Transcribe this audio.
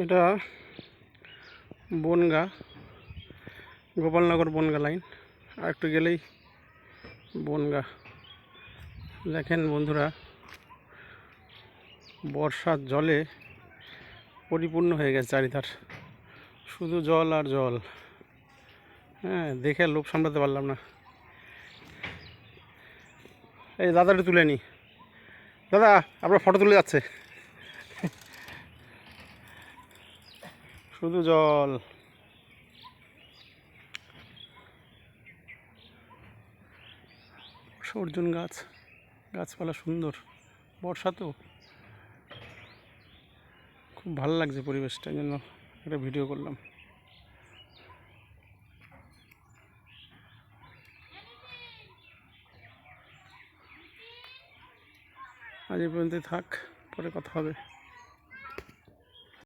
এটা বনগা, গোপালনগর বনগা লাইন। আর একটু গেলেই বনগা। দেখেন বন্ধুরা, বর্ষার জলে পরিপূর্ণ হয়ে গেছে চারিধার, শুধু জল আর জল। হ্যাঁ, দেখে লোভ সামলাতে পারলাম না। এই দাদাটা তুলে নি, দাদা আপনার ফটো তুলে যাচ্ছে। শুধু জল, অর্জুন গাছ, গাছপালা সুন্দর। বর্ষা তো খুব ভালো লাগছে পরিবেশটা, জন্য একটা ভিডিও করলাম। আজ এই পর্যন্তই থাক, পরে কথা হবে।